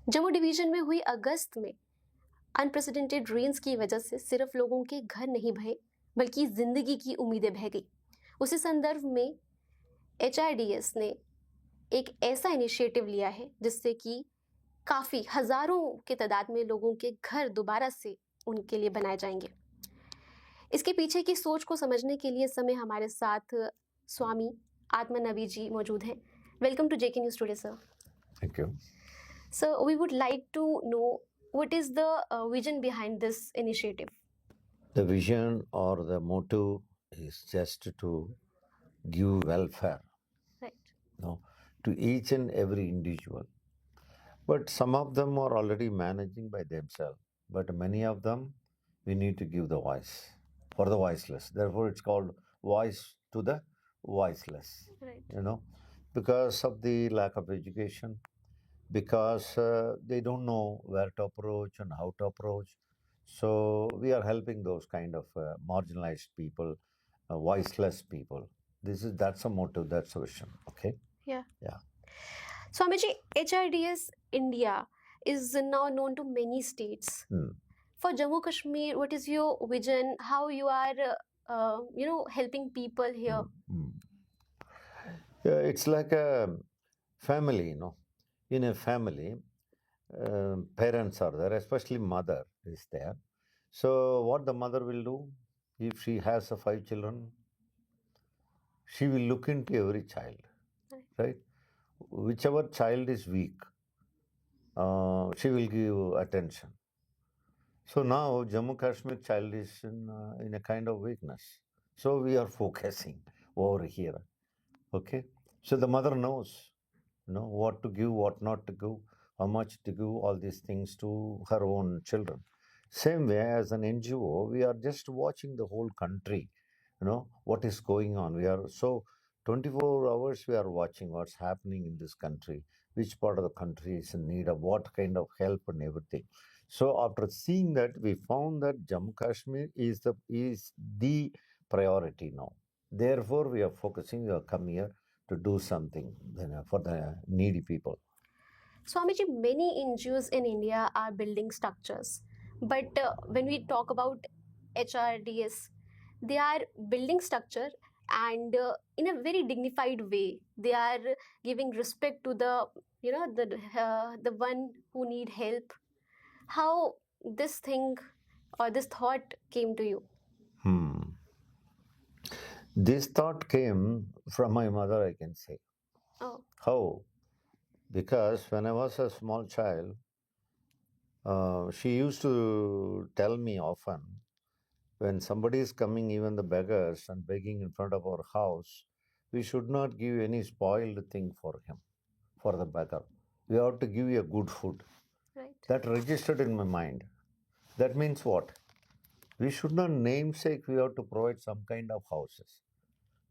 Jammu division में हुई अगस्त में अनप्रेसिडेंटेड रेन्स की वजह से सिर्फ लोगों के घर नहीं बहे बल्कि जिंदगी की उम्मीदें बह गई। उसी संदर्भ में HRDS ने एक ऐसा इनिशिएटिव लिया है जिससे कि काफ़ी हज़ारों के तादाद में लोगों के घर दोबारा से उनके लिए बनाए जाएंगे। इसके पीछे की सोच को समझने के लिए समय हमारे साथ स्वामी आत्मनवी जी मौजूद हैं। Welcome to JK news today sir. Thank you. So we would like to know what is the vision behind this initiative. The vision or the motto is just to give welfare, Right. to each and every individual. But some of them are already managing by themselves. But many of them, we need to give the voice for the voiceless. Therefore, it's called voice to the voiceless. Right. Because of the lack of education, because they don't know where to approach and how to approach. So we are helping those kind of marginalized people, voiceless people. That's a motive, that's a vision. Okay. Yeah. Yeah. Swamiji, HRDS India is now known to many states. For Jammu Kashmir, what is your vision? How you are, helping people here? Yeah, it's like a family, In a family, parents are there, especially mother is there. So what the mother will do, if she has 5 children, she will look into every child, right? Whichever child is weak, she will give attention. So now Jammu Kashmir child is in a kind of weakness. So we are focusing over here. Okay. So the mother knows, what to give, what not to give, how much to give, all these things to her own children. Same way as an NGO, we are just watching the whole country, what is going on. We are so 24 hours we are watching what's happening in this country, which part of the country is in need of what kind of help and everything. So after seeing that, we found that Jammu Kashmir is the priority now. Therefore, we are focusing. We have come here to do something for the needy people. Swamiji, many NGOs in India are building structures, but when we talk about HRDS, they are building structure and in a very dignified way. They are giving respect to the one who need help. How this thing or this thought came to you? This thought came from my mother, I can say. Oh. How? Because when I was a small child, she used to tell me often, when somebody is coming, even the beggars, and begging in front of our house, we should not give any spoiled thing for him, for the beggar. We have to give you a good food. Right. That registered in my mind. That means what? We should not namesake, we have to provide some kind of houses.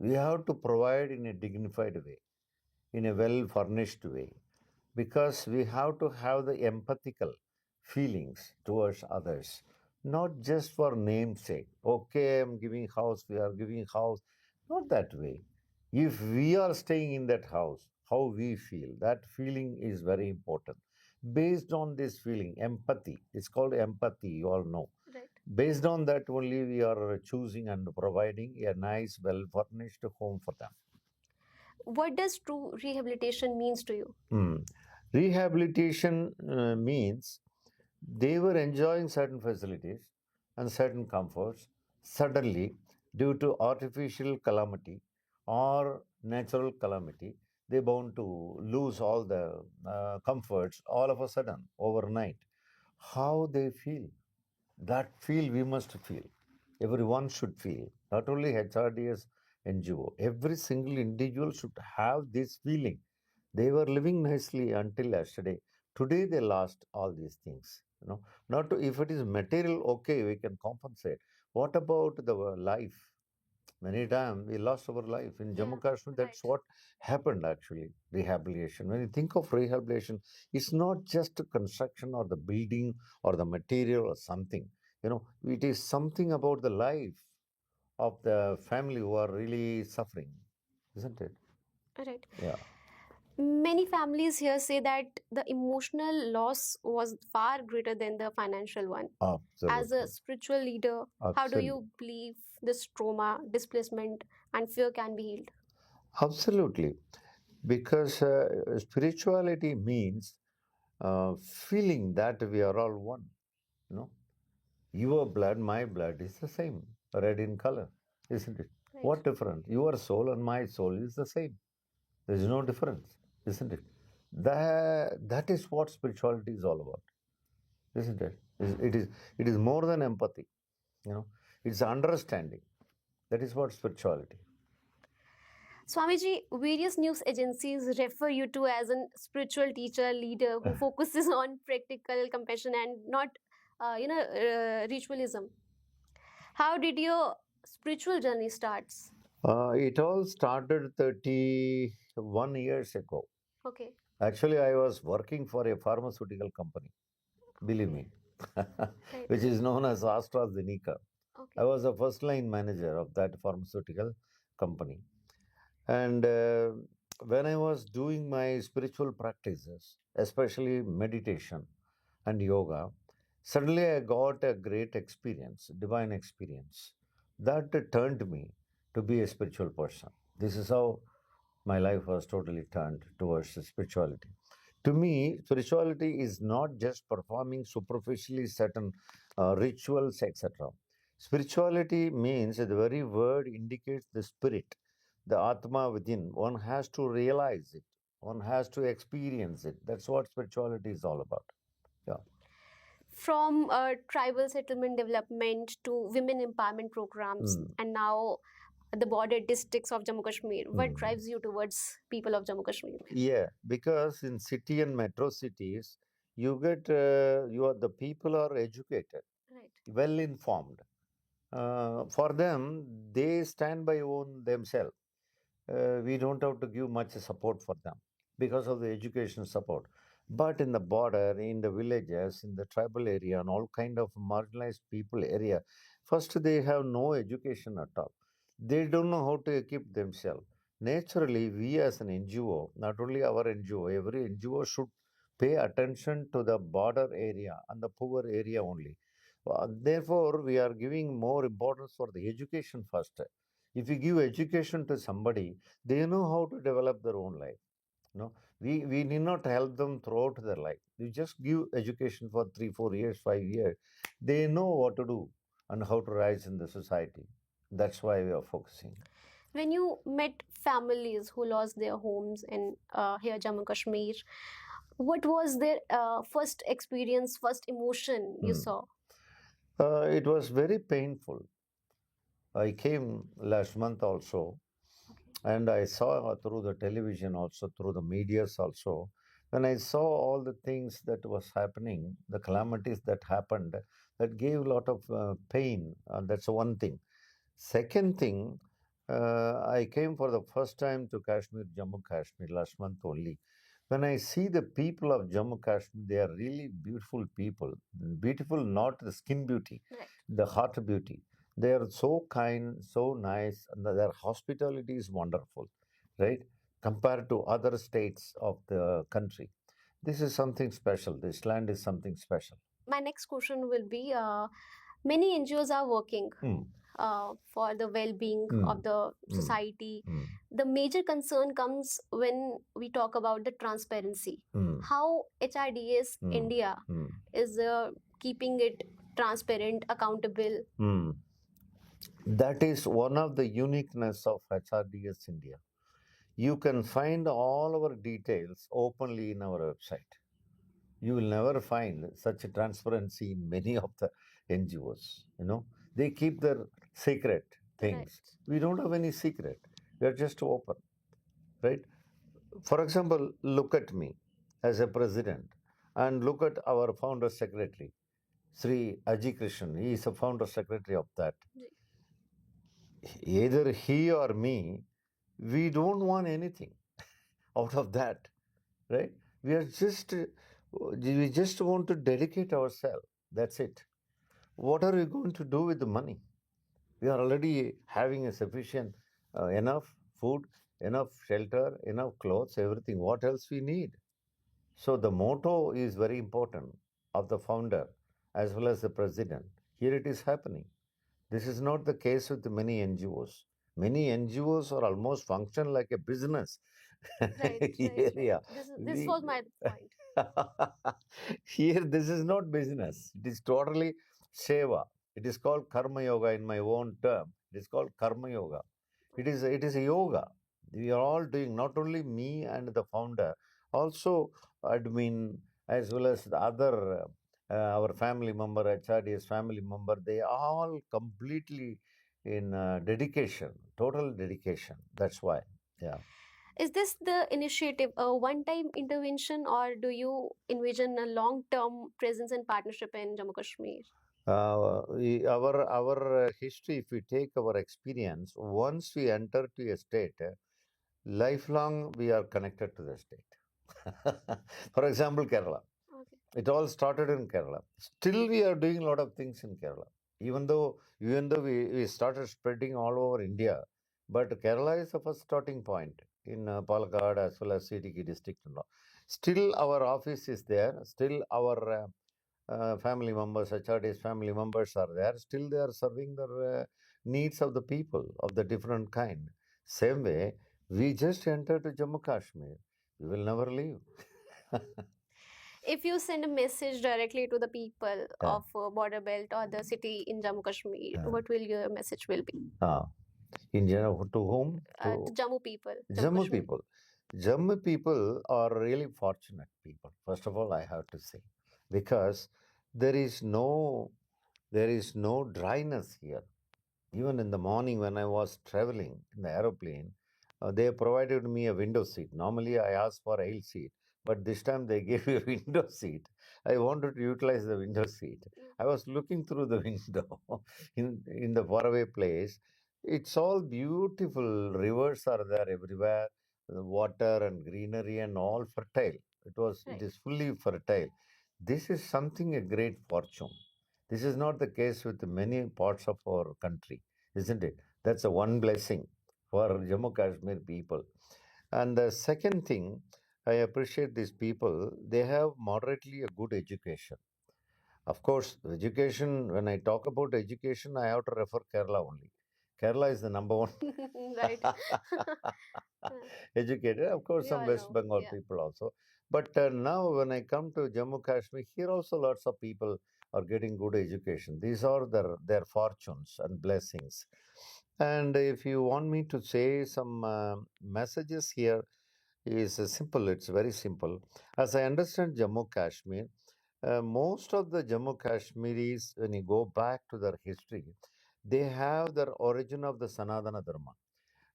We have to provide in a dignified way, in a well-furnished way, because we have to have the empathical feelings towards others, not just for namesake. Okay, I'm giving house, we are giving house. Not that way. If we are staying in that house, how we feel, that feeling is very important. Based on this feeling, empathy, it's called empathy, you all know. Right. Based on that only we are choosing and providing a nice, well-furnished home for them. What does true rehabilitation means to you? Rehabilitation means they were enjoying certain facilities and certain comforts. Suddenly, due to artificial calamity or natural calamity, they bound to lose all the comforts all of a sudden overnight. How they feel? That feel we must feel. Everyone should feel. Not only HRDS NGO, every single individual should have this feeling. They were living nicely until yesterday. Today they lost all these things. Not to, if it is material, okay, we can compensate. What about the life? Many times we lost our life. In Jammu Kashmir, that's what happened actually, rehabilitation. When you think of rehabilitation, it's not just construction or the building or the material or something. It is something about the life of the family who are really suffering, isn't it? Right. Yeah. Many families here say that the emotional loss was far greater than the financial one. As a Absolutely. spiritual leader, how do Absolutely. you believe this trauma, displacement, and fear can be healed? Absolutely. Because spirituality means feeling that we are all one. You know, your blood, my blood is the same, red in color, isn't it? Right. What difference? Your soul and my soul is the same. There is no difference, isn't it? That is what spirituality is all about, isn't it? It is more than empathy. You know, it's understanding. That is what spirituality. Swamiji, various news agencies refer you to as a spiritual teacher, leader who focuses on practical compassion and not, ritualism. How did your spiritual journey starts? It all started 31 years ago. Okay. Actually, I was working for a pharmaceutical company, believe me, Right. which is known as AstraZeneca. Okay. I was a first line manager of that pharmaceutical company. And when I was doing my spiritual practices, especially meditation and yoga, suddenly I got a great experience, divine experience, that turned me to be a spiritual person. This is how my life was totally turned towards spirituality. To me, spirituality is not just performing superficially certain rituals, etc. Spirituality means the very word indicates the spirit, the Atma within. One has to realize it, one has to experience it. That's what spirituality is all about. Yeah. From tribal settlement development to women empowerment programs, and now the border districts of Jammu Kashmir. What drives you towards people of Jammu Kashmir? Yeah, because in city and metro cities, you get the people are educated, Right. well informed. For them, they stand by own themselves. We don't have to give much support for them because of the education support. But in the border, in the villages, in the tribal area, and all kind of marginalized people area, first they have no education at all. They don't know how to equip themselves. Naturally, we as an NGO, not only our NGO, every NGO should pay attention to the border area and the poor area only. Therefore, we are giving more importance for the education first. If you give education to somebody, they know how to develop their own life. We need not help them throughout their life. We just give education for 3 4 years, 5 years. They know what to do and how to rise in the society. That's why we are focusing. When you met families who lost their homes in here Jammu Kashmir, what was their first experience, first emotion you saw? It was very painful. I came last month also, and I saw through the television also, through the medias also. When I saw all the things that was happening, the calamities that happened, that gave a lot of pain. That's one thing. Second thing, I came for the first time to Kashmir, Jammu Kashmir last month only. When I see the people of Jammu Kashmir, they are really beautiful people. Beautiful, not the skin beauty, right, the heart beauty. They are so kind, so nice, and their hospitality is wonderful, right? Compared to other states of the country. This is something special. This land is something special. My next question will be many NGOs are working for the well-being of the society. The major concern comes when we talk about the transparency. How HRDS India is keeping it transparent, accountable. That is one of the uniqueness of HRDS India. You can find all our details openly in our website. You will never find such a transparency in many of the NGOs. They keep their secret things. Right. We don't have any secret. We are just open, right? For example, look at me as a president and look at our founder secretary, Sri Aji Krishnan. He is a founder secretary of that. Either he or me, we don't want anything out of that, right? We just want to dedicate ourselves. That's it. What are we going to do with the money? We are already having a sufficient enough food. enough shelter, enough clothes, everything. What else we need? So the motto is very important of the founder as well as the president. Here it is happening. This is not the case with many NGOs. Many NGOs are almost function like a business. Right, right, Here, right. yeah. This was my point. Here, this is not business. It is totally seva. It is called karma yoga in my own term. It is called karma yoga. It is a yoga. We are all doing, not only me and the founder, also admin as well as the other our family member, HRDS family member. They all completely in dedication, total dedication. That's why. Yeah. Is this the initiative a one-time intervention, or do you envision a long-term presence and partnership in Jammu Kashmir? Our history, if we take our experience, once we enter to a state, lifelong we are connected to the state. For example, Kerala. Okay. It all started in Kerala. Still, we are doing a lot of things in Kerala. Even though we started spreading all over India, but Kerala is the first starting point in Palakkad as well as CTK district and all. Still, our office is there. Still, our family members, HRD's family members are there. Still, they are serving the needs of the people of the different kind. Same way, we just entered to Jammu Kashmir. We will never leave. If you send a message directly to the people Yeah. of border belt or the city in Jammu Kashmir, Yeah. what will your message will be? In general, to whom? To Jammu people, Jammu Kashmir. people. Jammu people are really fortunate people. First of all, I have to say, because there is no there is no dryness here. Even in the morning when I was traveling in the aeroplane, they provided me a window seat. Normally, I ask for aisle seat, but this time they gave me a window seat. I wanted to utilize the window seat. I was looking through the window in the faraway place. It's all beautiful. Rivers are there everywhere. The water and greenery and all fertile. It Right. is fully fertile. This is something a great fortune. This is not the case with many parts of our country, isn't it? That's a one blessing for Jammu Kashmir people. And the second thing, I appreciate these people. They have moderately a good education. Of course, education, when I talk about education, I have to refer Kerala only. Kerala is the number one Right. educated. Of course, We some all West know. Bengal Yeah. people also. But now, when I come to Jammu Kashmir, here also lots of people are getting good education. These are their fortunes and blessings. And if you want me to say some messages here, is simple. It's very simple. As I understand Jammu Kashmir, most of the Jammu Kashmiris, when you go back to their history, they have their origin of the Sanatana Dharma.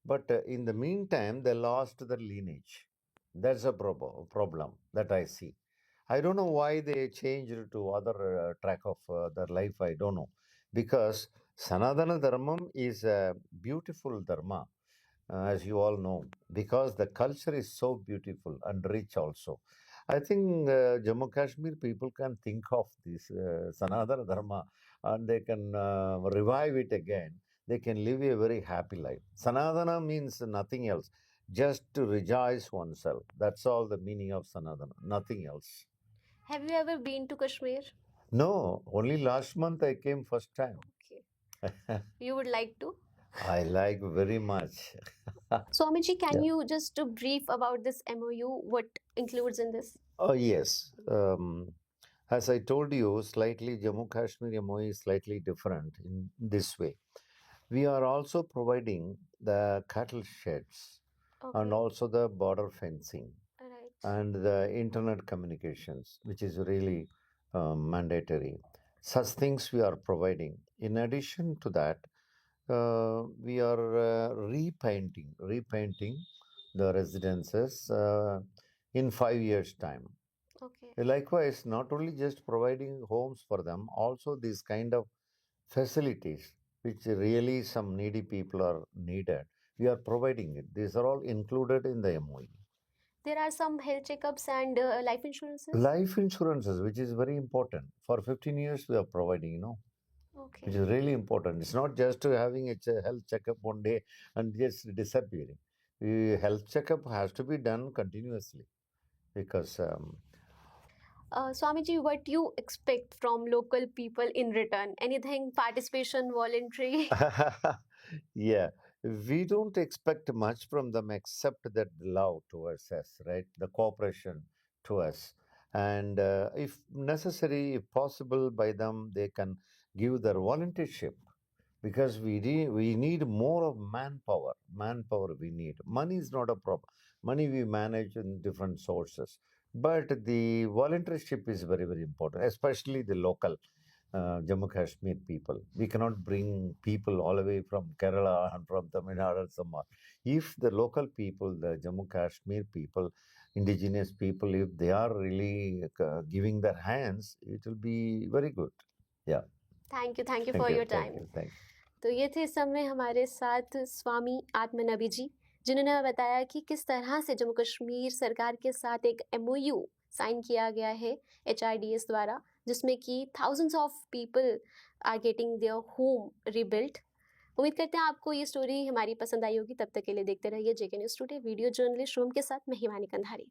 But in the meantime, they lost their lineage. That's a problem that I see. I don't know why they changed to other track of their life. I don't know. Because Sanatana Dharmam is a beautiful dharma, as you all know, because the culture is so beautiful and rich also. I think Jammu Kashmir people can think of this Sanatana Dharma and they can revive it again. They can live a very happy life. Sanatana means nothing else, just to rejoice oneself. That's all the meaning of Sanatana, nothing else. Have you ever been to Kashmir? No, only last month I came first time. Okay. You would like to? I like very much. Swamiji, can Yeah. you just brief about this MOU? What includes in this? Oh, yes. As I told you, slightly Jammu Kashmir MOE is slightly different in this way. We are also providing the cattle sheds and Okay. also the border fencing Right. and the internet communications, which is really mandatory. Such things we are providing. In addition to that, we are repainting the residences in 5 years' time. Okay. Likewise, not only just providing homes for them, also these kind of facilities which really some needy people are needed. We are providing it. These are all included in the MOE. There are some health checkups and life insurances. Life insurances, which is very important. For 15 years, we are providing, which Okay. is really important. It's not just to having a health checkup one day and just disappearing. Health checkup has to be done continuously because Swamiji, what you expect from local people in return? Anything partition, voluntary? yeah, we don't expect much from them except that love towards us, right? The cooperation to us. And if necessary, if possible, by them, they can give their volunteership because we need more of manpower. Manpower we need. Money is not a problem. Money we manage in different sources. But the volunteership is very, very important, especially the local Jammu Kashmir people. We cannot bring people all the way from Kerala and from Tamil Nadu and some more. If the local people, the Jammu Kashmir people, indigenous people, if they are really giving their hands, it will be very good. Yeah. Thank you Thank for you. Your Thank time. you. Thank you. तो ये थे इस समय हमारे साथ स्वामी आत्मनबी जी, जिन्होंने हमें बताया कि किस तरह से जम्मू कश्मीर सरकार के साथ एक MOU साइन किया गया है HRDS द्वारा, जिसमें कि thousands of people are getting their home rebuilt. उम्मीद करते हैं आपको ये स्टोरी हमारी पसंद आई होगी. तब तक के लिए देखते रहिए JK news today. Video journalist रोम के साथ मैं हिमानी कंधारी.